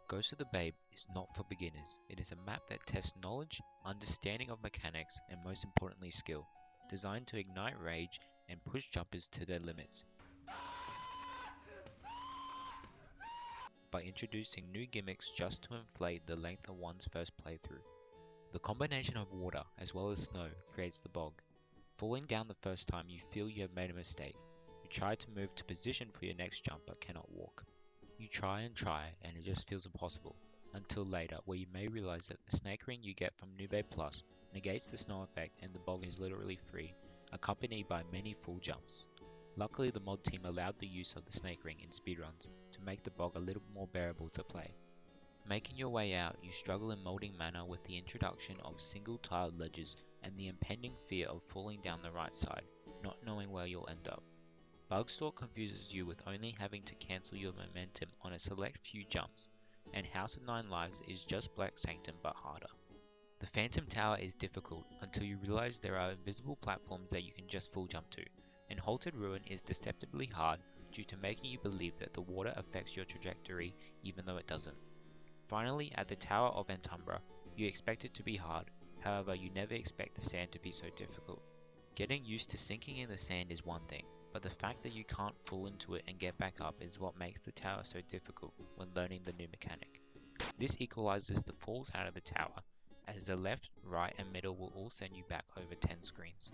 Ghost of the Babe is not for beginners. It is a map that tests knowledge, understanding of mechanics, and most importantly skill, designed to ignite rage and push jumpers to their limits by introducing new gimmicks just to inflate the length of one's first playthrough. The combination of water as well as snow creates the bog. Falling down the first time, you feel you have made a mistake. You try to move to position for your next jump but cannot walk. You try and it just feels impossible, until later where you may realize that the snake ring you get from Nube Plus negates the snow effect and the bog is literally free, accompanied by many full jumps. Luckily the mod team allowed the use of the snake ring in speedruns to make the bog a little more bearable to play. Making your way out, you struggle in molding manner with the introduction of single-tiled ledges and the impending fear of falling down the right side, not knowing where you'll end up. Bugstalk confuses you with only having to cancel your momentum on a select few jumps, and House of 9 Lives is just Black Sanctum but harder. The Phantom Tower is difficult until you realize there are invisible platforms that you can just full jump to, and Halted Ruin is deceptively hard due to making you believe that the water affects your trajectory even though it doesn't. Finally, at the Tower of Antumbra, you expect it to be hard, however you never expect the sand to be so difficult. Getting used to sinking in the sand is one thing, but the fact that you can't fall into it and get back up is what makes the tower so difficult when learning the new mechanic. This equalizes the falls out of the tower, as the left, right and middle will all send you back over 10 screens.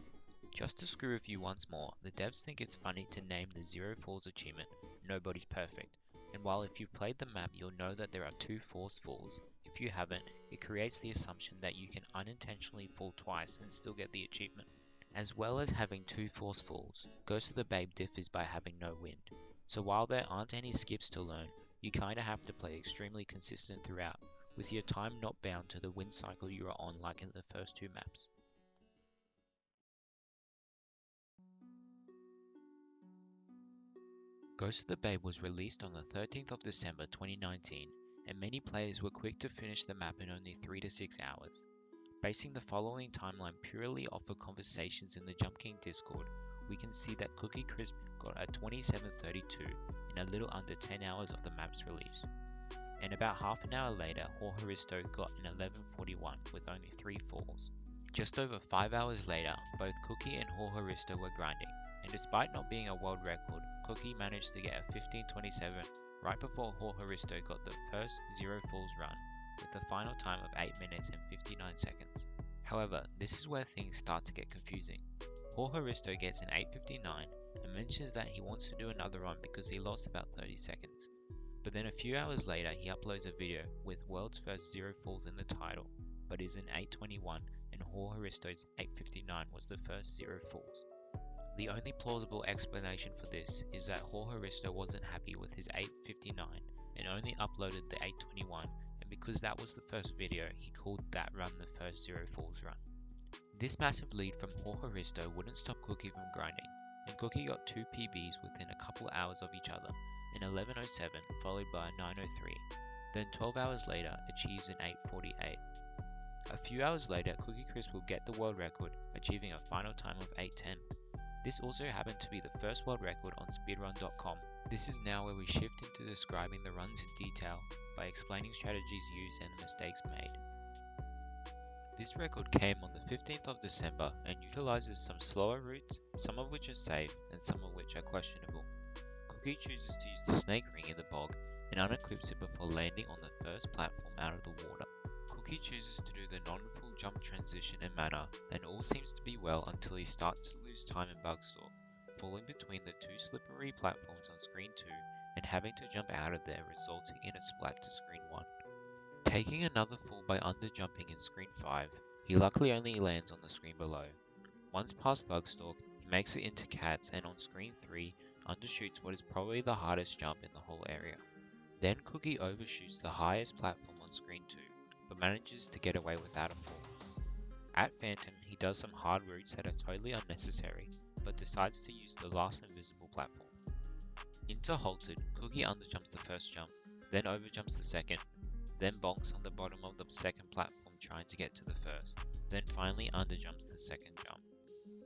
Just to screw with you once more, the devs think it's funny to name the Zero Falls achievement Nobody's Perfect, and while if you've played the map you'll know that there are 2 forced falls, if you haven't, it creates the assumption that you can unintentionally fall twice and still get the achievement. As well as having 2 forced falls, Ghost of the Babe differs by having no wind, so while there aren't any skips to learn, you kinda have to play extremely consistent throughout, with your time not bound to the wind cycle you are on like in the first 2 maps. Ghost of the Babe was released on the 13th of December 2019, and many players were quick to finish the map in only 3 to 6 hours. Basing the following timeline purely off of conversations in the Jump King Discord, we can see that Cookie Crisp got a 27:32 in a little under 10 hours of the map's release. And about half an hour later, Horisto got an 11:41 with only 3 falls. Just over 5 hours later, both Cookie and Horisto were grinding, and despite not being a world record, Cookie managed to get a 15:27 right before Horisto got the first Zero Falls run, with a final time of 8 minutes and 59 seconds. However, this is where things start to get confusing. Horisto gets an 8:59 and mentions that he wants to do another run because he lost about 30 seconds. But then a few hours later he uploads a video with world's first Zero Falls in the title, but is in 8:21 and Horisto's 8:59 was the first Zero Falls. The only plausible explanation for this is that Horisto wasn't happy with his 8:59 and only uploaded the 8:21, and because that was the first video, he called that run the first Zero Falls run. This massive lead from Horisto wouldn't stop Cookie from grinding, and Cookie got 2 PBs within a couple hours of each other, an 11:07 followed by a 9:03, then 12 hours later achieves an 8:48. A few hours later, Cookie Crisp will get the world record, achieving a final time of 8:10. This also happened to be the first world record on speedrun.com. This is now where we shift into describing the runs in detail by explaining strategies used and the mistakes made. This record came on the 15th of December and utilizes some slower routes, some of which are safe and some of which are questionable. Cookie chooses to use the snake ring in the bog and unequips it before landing on the first platform out of the water. Cookie chooses to do the non-full jump transition in manner, and all seems to be well until he starts to lose time in Bugstalk, falling between the 2 slippery platforms on screen 2 and having to jump out of there, resulting in a splat to screen 1. Taking another fall by underjumping in screen 5, he luckily only lands on the screen below. Once past Bugstalk, he makes it into Cats and on screen 3 undershoots what is probably the hardest jump in the whole area. Then Cookie overshoots the highest platform on screen 2, but manages to get away without a fall. At Phantom, he does some hard routes that are totally unnecessary, but decides to use the last invisible platform. Into Halted, Cookie underjumps the first jump, then overjumps the second, then bonks on the bottom of the second platform trying to get to the first, then finally underjumps the second jump.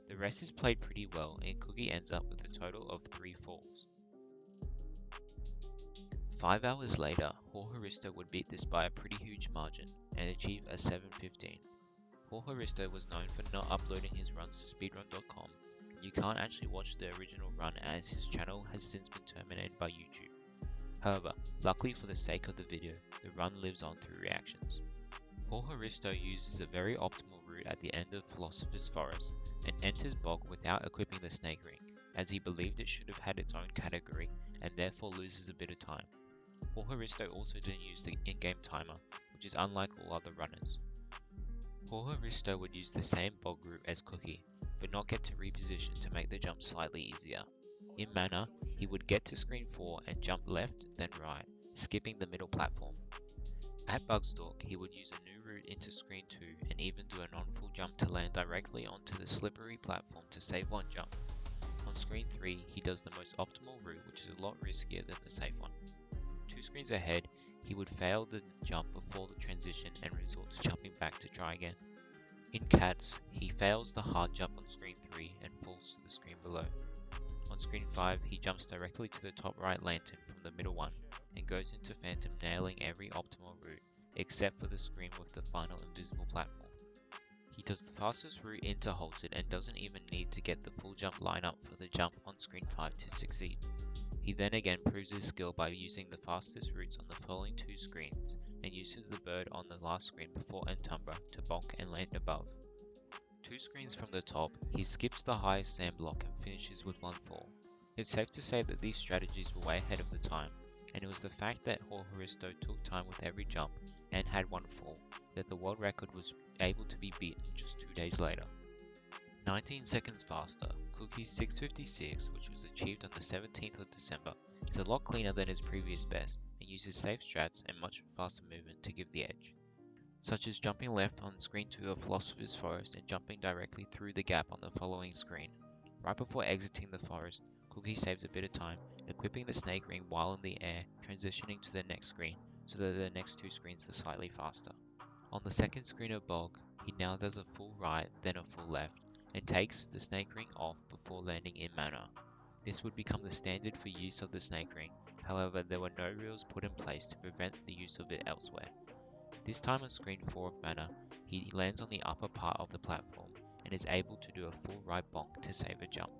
The rest is played pretty well and Cookie ends up with a total of 3 falls. 5 hours later, Jorge would beat this by a pretty huge margin and achieve a 7:15. Jorge was known for not uploading his runs to speedrun.com. You can't actually watch the original run as his channel has since been terminated by YouTube. However, luckily for the sake of the video, the run lives on through reactions. Jorge uses a very optimal route at the end of Philosopher's Forest and enters Bog without equipping the snake ring, as he believed it should have had its own category and therefore loses a bit of time. Jorge also didn't use the in-game timer, which is unlike all other runners. Jorge would use the same Bog route as Cookie, but not get to reposition to make the jump slightly easier. In Mana, he would get to screen 4 and jump left then right, skipping the middle platform. At Bugstalk, he would use a new route into screen 2 and even do a non-full jump to land directly onto the slippery platform to save one jump. On screen 3, he does the most optimal route, which is a lot riskier than the safe one. 2 screens ahead, he would fail the jump before the transition and resort to jumping back to try again. In Cats, he fails the hard jump on screen 3 and falls to the screen below. On screen 5, he jumps directly to the top right lantern from the middle one and goes into Phantom, nailing every optimal route except for the screen with the final invisible platform. He does the fastest route into Halted and doesn't even need to get the full jump lineup for the jump on screen 5 to succeed. He then again proves his skill by using the fastest routes on the following 2 screens and uses the bird on the last screen before Entumbra to bonk and land above. 2 screens from the top, he skips the highest sand block and finishes with 1 fall. It's safe to say that these strategies were way ahead of the time, and it was the fact that Jorge took time with every jump and had 1 fall that the world record was able to be beaten just 2 days later. 19 seconds faster, Cookie's 6:56, which was achieved on the 17th of December, is a lot cleaner than his previous best and uses safe strats and much faster movement to give the edge, such as jumping left on screen 2 of Philosopher's Forest and jumping directly through the gap on the following screen. Right before exiting the forest, Cookie saves a bit of time, equipping the snake ring while in the air, transitioning to the next screen so that the next 2 screens are slightly faster. On the second screen of Bog, he now does a full right then a full left, and takes the snake ring off before landing in Mana. This would become the standard for use of the snake ring, however there were no rules put in place to prevent the use of it elsewhere. This time on screen 4 of Mana, he lands on the upper part of the platform and is able to do a full right bonk to save a jump.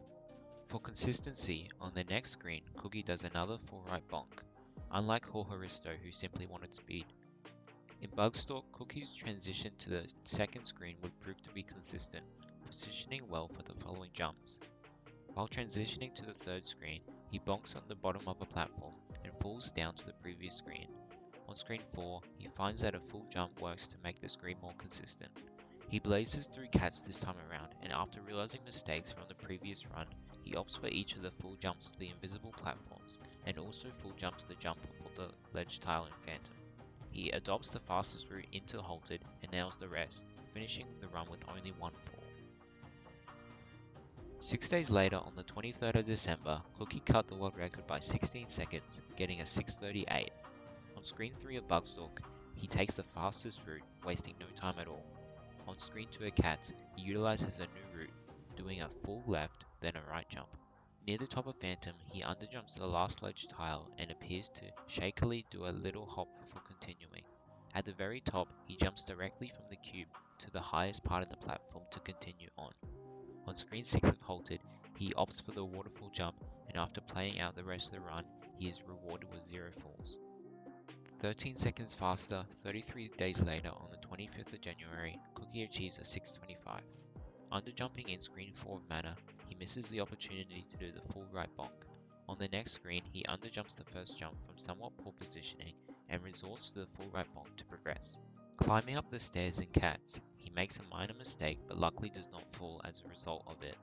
For consistency, on the next screen, Cookie does another full right bonk, unlike Jorge who simply wanted speed. In Bugstalk, Cookie's transition to the second screen would prove to be consistent, positioning well for the following jumps. While transitioning to the third screen, he bonks on the bottom of a platform and falls down to the previous screen. On screen 4, he finds that a full jump works to make the screen more consistent. He blazes through Cats this time around, and after realizing mistakes from the previous run, he opts for each of the full jumps to the invisible platforms, and also full jumps the jump before the ledge tile in Phantom. He adopts the fastest route into Halted and nails the rest, finishing the run with only 1 fall. 6 days later, on the 23rd of December, Cookie cut the world record by 16 seconds, getting a 6:38. On screen 3 of Bugstalk, he takes the fastest route, wasting no time at all. On screen 2 of Cats, he utilizes a new route, doing a full left, then a right jump. Near the top of Phantom, he underjumps the last ledge tile and appears to shakily do a little hop before continuing. At the very top, he jumps directly from the cube to the highest part of the platform to continue on. On screen 6 of Halted, he opts for the waterfall jump, and after playing out the rest of the run, he is rewarded with 0 falls. 13 seconds faster, 33 days later, on the 25th of January, Cookie achieves a 6:25. Underjumping in screen 4 of Mana, he misses the opportunity to do the full right bonk. On the next screen, he underjumps the first jump from somewhat poor positioning and resorts to the full right bonk to progress. Climbing up the stairs in Cats, he makes a minor mistake but luckily does not fall as a result of it.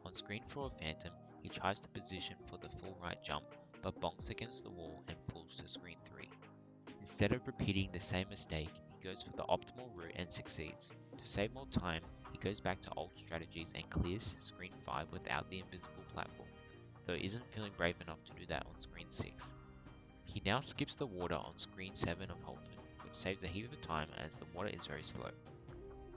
On screen 4 of Phantom, he tries to position for the full right jump but bonks against the wall and falls to screen 3. Instead of repeating the same mistake, he goes for the optimal route and succeeds. To save more time, he goes back to old strategies and clears screen 5 without the invisible platform, though isn't feeling brave enough to do that on screen 6. He now skips the water on screen 7 of Halted, which saves a heap of time as the water is very slow.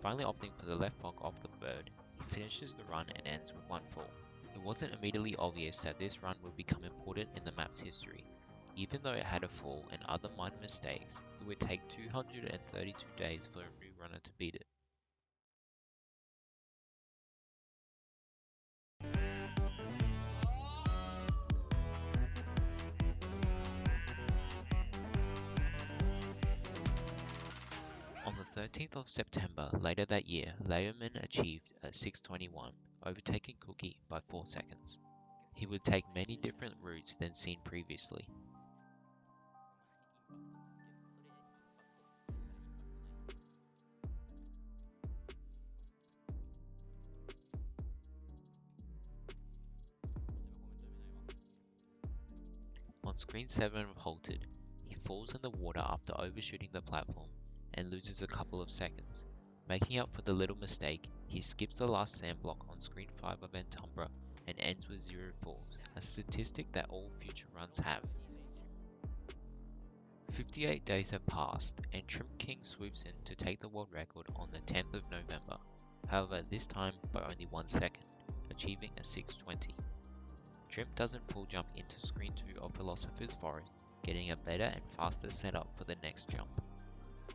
Finally opting for the left bonk off the bird, he finishes the run and ends with 1 fall. It wasn't immediately obvious that this run would become important in the map's history. Even though it had a fall and other minor mistakes, it would take 232 days for a new runner to beat it. On the 13th of September later that year, Leoman achieved a 6:21, overtaking Cookie by 4 seconds. He would take many different routes than seen previously. On screen 7 of Halted, he falls in the water after overshooting the platform and loses a couple of seconds. Making up for the little mistake, he skips the last sand block on screen 5 of Entumbra and ends with 0 falls, a statistic that all future runs have. 58 days have passed, and Trim King swoops in to take the world record on the 10th of November, however this time by only 1 second, achieving a 6:20. Trim doesn't full jump into screen 2 of Philosopher's Forest, getting a better and faster setup for the next jump.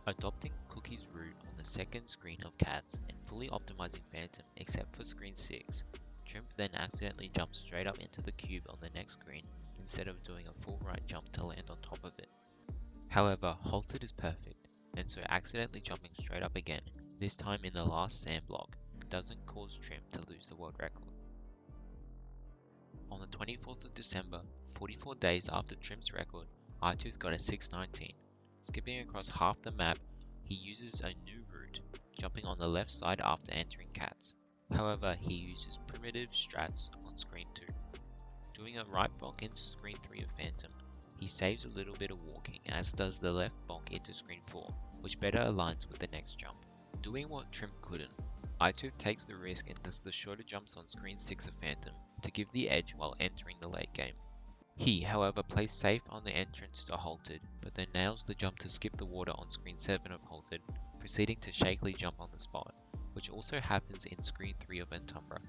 Adopting Cookie's route on the second screen of Cats and fully optimizing Phantom except for screen 6, Trim then accidentally jumps straight up into the cube on the next screen instead of doing a full right jump to land on top of it. However, Halted is perfect, and so accidentally jumping straight up again, this time in the last sand block, doesn't cause Trim to lose the world record. On the 24th of December, 44 days after Trim's record, iTooth got a 6:19. Skipping across half the map, he uses a new route, jumping on the left side after entering Cats. However, he uses primitive strats on screen 2. Doing a right bonk into screen 3 of Phantom, he saves a little bit of walking, as does the left bonk into screen 4, which better aligns with the next jump. Doing what Trim couldn't, iTooth takes the risk and does the shorter jumps on screen 6 of Phantom to give the edge while entering the late game. He, however, plays safe on the entrance to Halted, but then nails the jump to skip the water on screen 7 of Halted, proceeding to shakily jump on the spot, which also happens in screen 3 of Entumbra,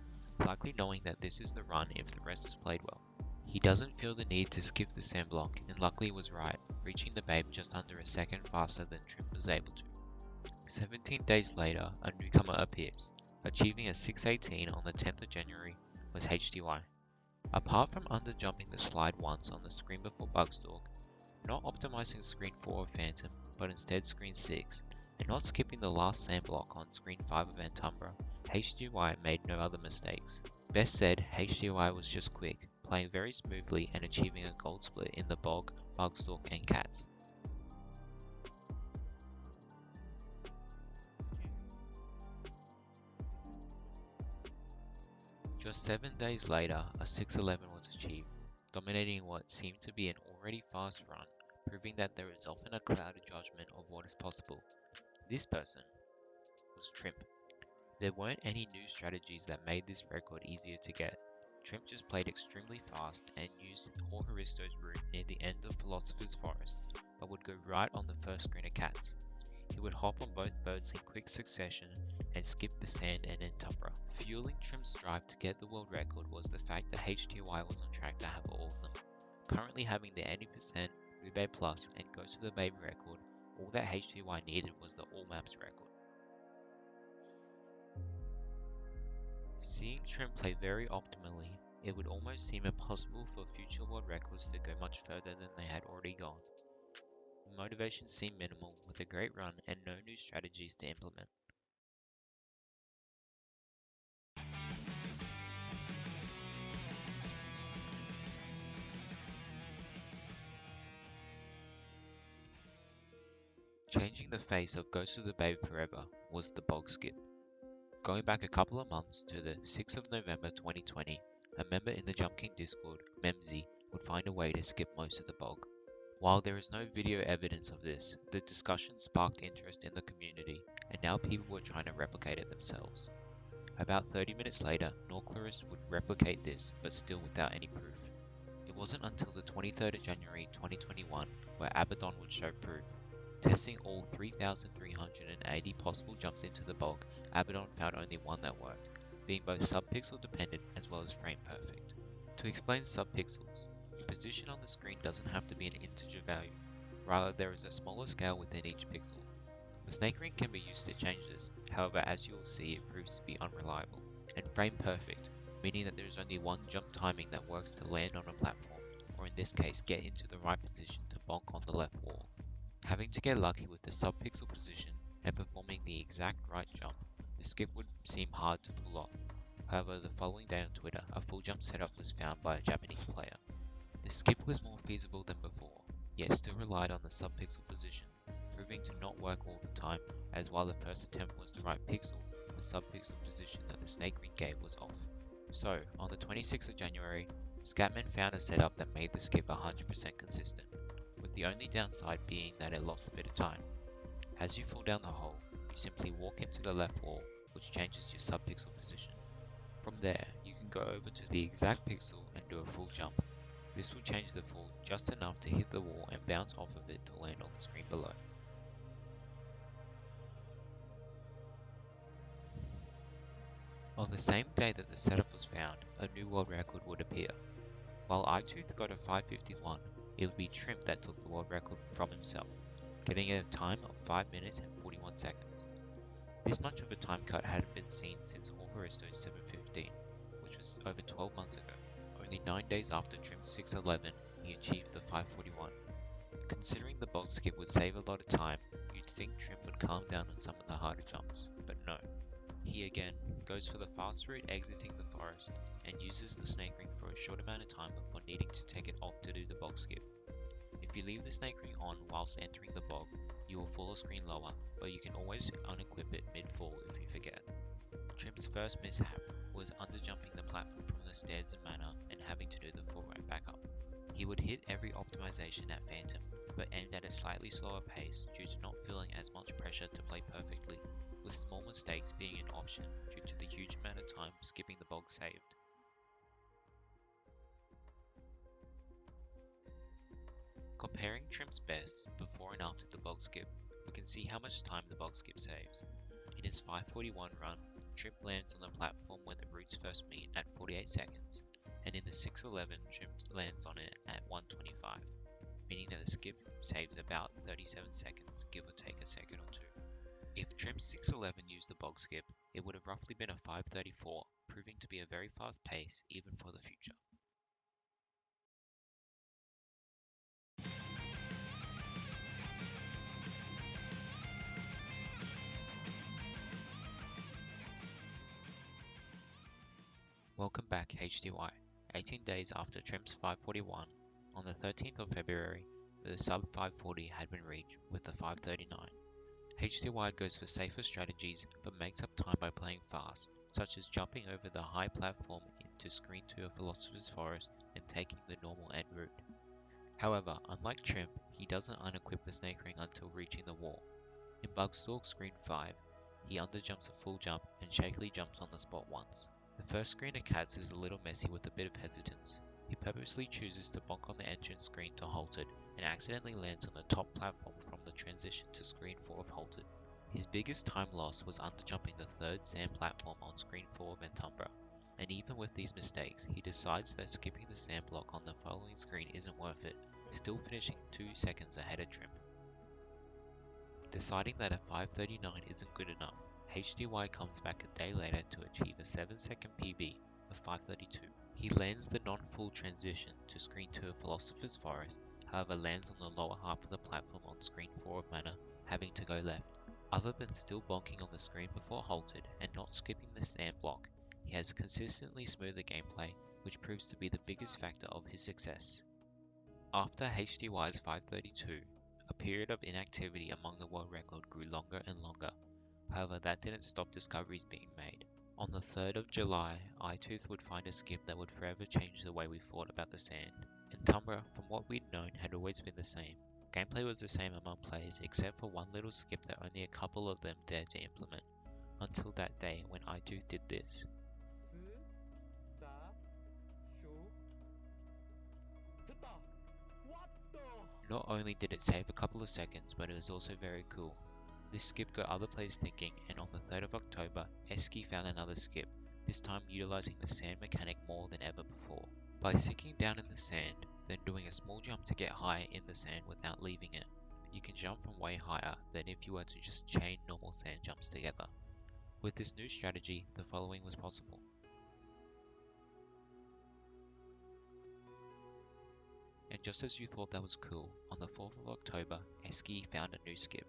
likely knowing that this is the run if the rest is played well. He doesn't feel the need to skip the sand block, and luckily was right, reaching the Babe just under a second faster than Trim was able to. 17 days later, a newcomer appears, achieving a 6:18 on the 10th of January was RiDGYY. Apart from underjumping the slide once on the screen before Bugstalk, not optimizing screen 4 of Phantom, but instead screen 6, and not skipping the last sand block on screen 5 of Entumbra, RiDGYY made no other mistakes. Best said, RiDGYY was just quick, playing very smoothly and achieving a gold split in the Bog, Bugstalk and Cats. Just 7 days later, a 6:11 was achieved, dominating what seemed to be an already fast run, proving that there is often a clouded judgment of what is possible. This person was Trim. There weren't any new strategies that made this record easier to get. Trim just played extremely fast and used Horhoristo's route near the end of Philosopher's Forest, but would go right on the first screen of Cats. He would hop on both birds in quick succession and skip the sand and Entumbra. Fueling Trim's drive to get the world record was the fact that RiDGYY was on track to have all of them. Currently having the 80% Rebate Plus and Goes to the Babe record, all that RiDGYY needed was the All Maps record. Seeing Trim play very optimally, it would almost seem impossible for future world records to go much further than they had already gone. The motivation seemed minimal, with a great run and no new strategies to implement. Changing the face of Ghost of the Babe forever was the bog skip. Going back a couple of months to the 6th of November 2020, a member in the Jump King Discord, Memzy, would find a way to skip most of the bog. While there is no video evidence of this, the discussion sparked interest in the community, and now people were trying to replicate it themselves. About 30 minutes later, Nauclerus would replicate this, but still without any proof. It wasn't until the 23rd of January 2021 where Abaddon would show proof. Testing all 3,380 possible jumps into the bog, Abaddon found only one that worked, being both subpixel dependent as well as frame perfect. To explain subpixels, you position on the screen doesn't have to be an integer value, rather there is a smaller scale within each pixel. The snake ring can be used to change this, however as you will see it proves to be unreliable, and frame perfect, meaning that there is only one jump timing that works to land on a platform, or in this case get into the right position to bonk on the left wall. Having to get lucky with the sub-pixel position and performing the exact right jump, the skip would seem hard to pull off. However, the following day on Twitter, a full jump setup was found by a Japanese player. The skip was more feasible than before, yet still relied on the sub-pixel position, proving to not work all the time, as while the first attempt was the right pixel, the sub-pixel position that the snake ring gave was off. So, on the 26th of January, Scatman found a setup that made the skip 100% consistent, with the only downside being that it lost a bit of time. As you fall down the hole, you simply walk into the left wall, which changes your sub-pixel position. From there, you can go over to the exact pixel and do a full jump. This will change the fall just enough to hit the wall and bounce off of it to land on the screen below. On the same day that the setup was found, a new world record would appear. While iTooth got a 5:51, it would be Trimp that took the world record from himself, getting a time of 5 minutes and 41 seconds. This much of a time cut hadn't been seen since Horisto's 7:15, which was over 12 months ago. Only 9 days after Trimp's 6:11, he achieved the 5:41. Considering the box skip would save a lot of time, you'd think Trimp would calm down on some of the harder jumps, but no. He again goes for the fast route exiting the forest and uses the snake ring for a short amount of time before needing to take it off to do the box skip. If you leave the snake ring on whilst entering the bog, you will fall a screen lower, but you can always unequip it mid-fall if you forget. Trimp's first mishap was underjumping the platform from the stairs in manner and having to do the full right back up. He would hit every optimization at Phantom, but aimed at a slightly slower pace due to not feeling as much pressure to play perfectly, with small mistakes being an option due to the huge amount of time skipping the bog saved. Comparing Trimp's best before and after the bog skip, we can see how much time the bog skip saves. In his 5:41 run, Trimp lands on the platform where the routes first meet at 48 seconds, and in the 6:11 Trimp lands on it at 1:25, meaning that the skip saves about 37 seconds, give or take a second or two. If Trimp's 6:11 used the bog skip, it would have roughly been a 5:34, proving to be a very fast pace even for the future. Welcome back HDY. 18 days after Trimp's 5:41, on the 13th of February, the sub 5:40 had been reached with the 5:39. HDY goes for safer strategies but makes up time by playing fast, such as jumping over the high platform into Screen 2 of Philosopher's Forest and taking the normal end route. However, unlike Trimp, he doesn't unequip the snake ring until reaching the wall. In Bugstalk Screen 5, he underjumps a full jump and shakily jumps on the spot once. The first screen of Cats is a little messy with a bit of hesitance. He purposely chooses to bonk on the entrance screen to Halted and accidentally lands on the top platform from the transition to Screen 4 of Halted. His biggest time loss was underjumping the third sand platform on Screen 4 of Entumbra, and even with these mistakes, he decides that skipping the sand block on the following screen isn't worth it, still finishing 2 seconds ahead of Trimp. Deciding that a 5:39 isn't good enough, HDY comes back a day later to achieve a 7-second PB of 5:32. He lands the non-full transition to Screen 2 of Philosopher's Forest, however lands on the lower half of the platform on Screen 4 of Manor, having to go left. Other than still bonking on the screen before Halted and not skipping the sand block, he has consistently smoother gameplay, which proves to be the biggest factor of his success. After HDY's 5:32, a period of inactivity among the world record grew longer and longer. However, that didn't stop discoveries being made. On the 3rd of July, iTooth would find a skip that would forever change the way we thought about the sand. Entumbra, from what we'd known, had always been the same. Gameplay was the same among players, except for one little skip that only a couple of them dared to implement, until that day when iTooth did this. Not only did it save a couple of seconds, but it was also very cool. This skip got other players thinking, and on the 3rd of October, Eski found another skip, this time utilizing the sand mechanic more than ever before. By sinking down in the sand, then doing a small jump to get higher in the sand without leaving it. You can jump from way higher than if you were to just chain normal sand jumps together. With this new strategy, the following was possible. And just as you thought that was cool, on the 4th of October, Esky found a new skip.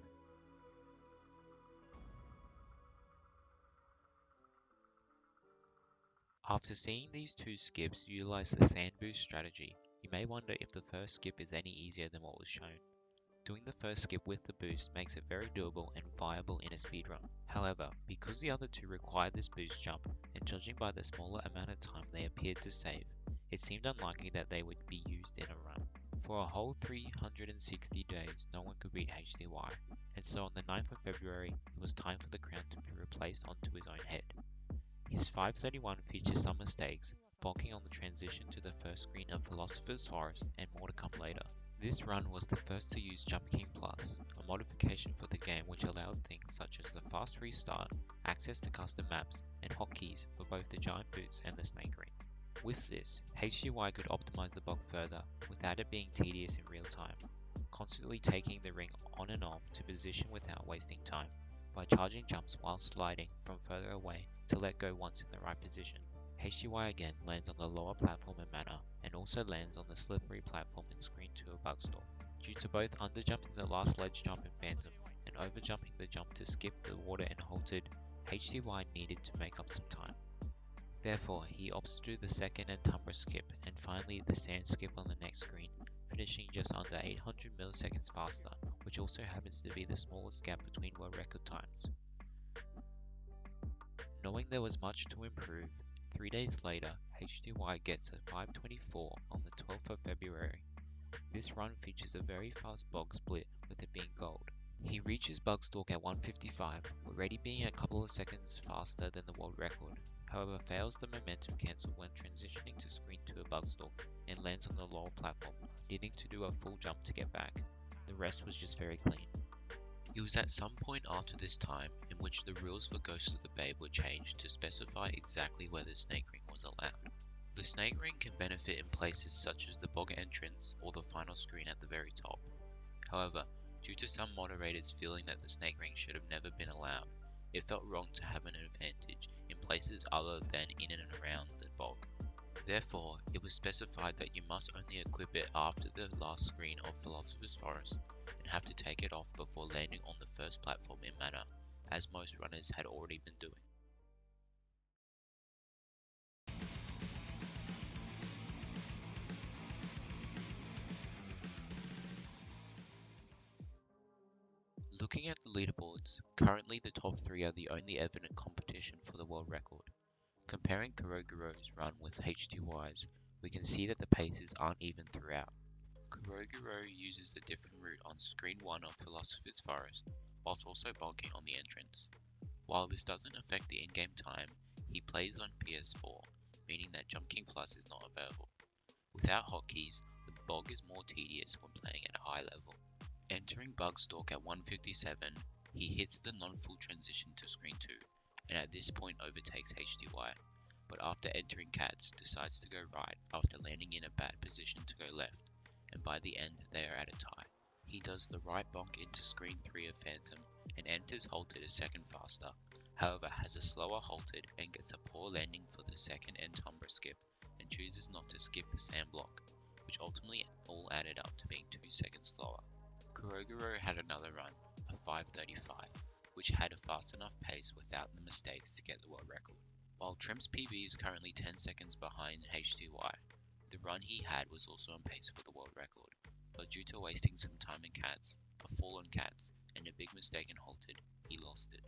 After seeing these two skips utilize the sand boost strategy, you may wonder if the first skip is any easier than what was shown. Doing the first skip with the boost makes it very doable and viable in a speedrun. However, because the other two required this boost jump, and judging by the smaller amount of time they appeared to save, it seemed unlikely that they would be used in a run. For a whole 360 days, no one could beat RiDGYY, and so on the 9th of February, it was time for the crown to be replaced onto his own head. His 531 features some mistakes, bonking on the transition to the first screen of Philosopher's Forest, and more to come later. This run was the first to use Jump King Plus, a modification for the game which allowed things such as the fast restart, access to custom maps, and hotkeys for both the giant boots and the snake ring. With this, RiDGYY could optimize the bog further without it being tedious in real time, constantly taking the ring on and off to position without wasting time, by charging jumps while sliding from further away to let go once in the right position. RiDGYY again lands on the lower platform in Mana, and also lands on the slippery platform in Screen 2 of Bugstalk. Due to both underjumping the last ledge jump in Phantom, and overjumping the jump to skip the water and halted, RiDGYY needed to make up some time. Therefore, he opts to do the second and Tumbra skip, and finally the sand skip on the next screen, finishing just under 800 milliseconds faster, which also happens to be the smallest gap between world record times. Knowing there was much to improve, 3 days later, RiDGYY gets a 524 on the 12th of February. This run features a very fast bog split with it being gold. He reaches Bugstalk at 155, already being a couple of seconds faster than the world record, however fails the momentum cancel when transitioning to Screen 2 of Bugstalk and lands on the lower platform, needing to do a full jump to get back. The rest was just very clean. It was at some point after this time in which the rules for Ghost of the Babe were changed to specify exactly where the snake ring was allowed. The snake ring can benefit in places such as the bog entrance or the final screen at the very top. However, due to some moderators feeling that the snake ring should have never been allowed, it felt wrong to have an advantage in places other than in and around the bog. Therefore, it was specified that you must only equip it after the last screen of Philosopher's Forest, and have to take it off before landing on the first platform in Mana, as most runners had already been doing. Looking at the leaderboards, currently the top 3 are the only evident competition for the world record. Comparing RiDGYY's run with RiDGYY's, we can see that the paces aren't even throughout. RiDGYY uses a different route on Screen 1 of Philosopher's Forest, whilst also bonking on the entrance. While this doesn't affect the in-game time, he plays on PS4, meaning that Jump King Plus is not available. Without hotkeys, the bog is more tedious when playing at a high level. Entering Bugstalk at 157, he hits the non-full transition to Screen 2, and at this point overtakes RiDGYY, but after entering Cats, decides to go right after landing in a bad position to go left, and by the end they are at a tie. He does the right bonk into Screen 3 of Phantom, and enters halted a second faster, however has a slower halted and gets a poor landing for the second and Tumbra skip, and chooses not to skip the sand block, which ultimately all added up to being 2 seconds slower. RiDGYY had another run, a 535, which had a fast enough pace without the mistakes to get the world record. While Trim's PB is currently 10 seconds behind RiDGYY, the run he had was also on pace for the world record, but due to wasting some time in Cats, a fall on Cats, and a big mistake in halted, he lost it.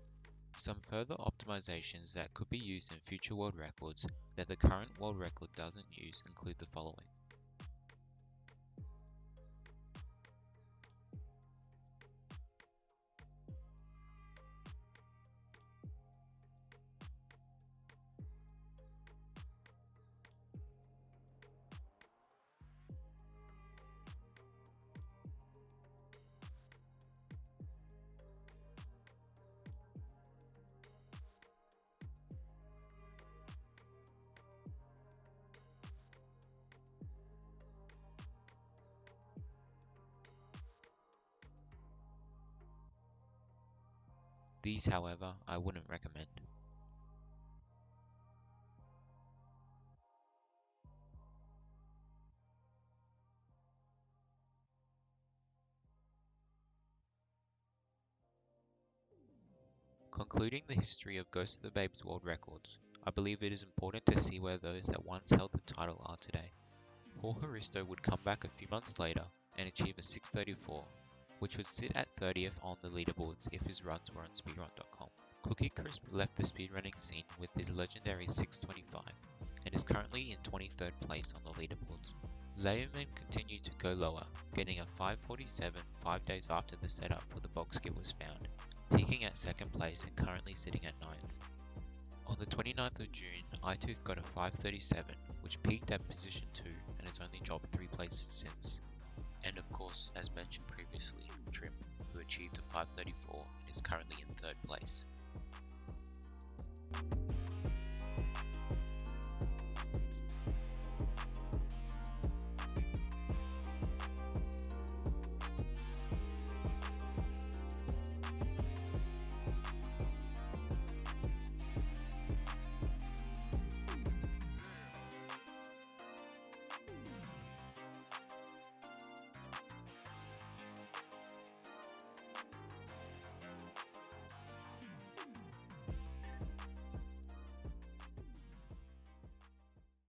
Some further optimizations that could be used in future world records that the current world record doesn't use include the following. These, however, I wouldn't recommend. Concluding the history of Ghost of the Babes World Records, I believe it is important to see where those that once held the title are today. Jorge Risto would come back a few months later and achieve a 634, which would sit at 30th on the leaderboards if his runs were on speedrun.com. Cookie Crisp left the speedrunning scene with his legendary 625 and is currently in 23rd place on the leaderboards. Layerman continued to go lower, getting a 547 5 days after the setup for the box kit was found, peaking at 2nd place and currently sitting at 9th. On the 29th of June, iTooth got a 537, which peaked at position 2 and has only dropped 3 places since. And of course, as mentioned previously, Trip, who achieved a 534 and is currently in 3rd place.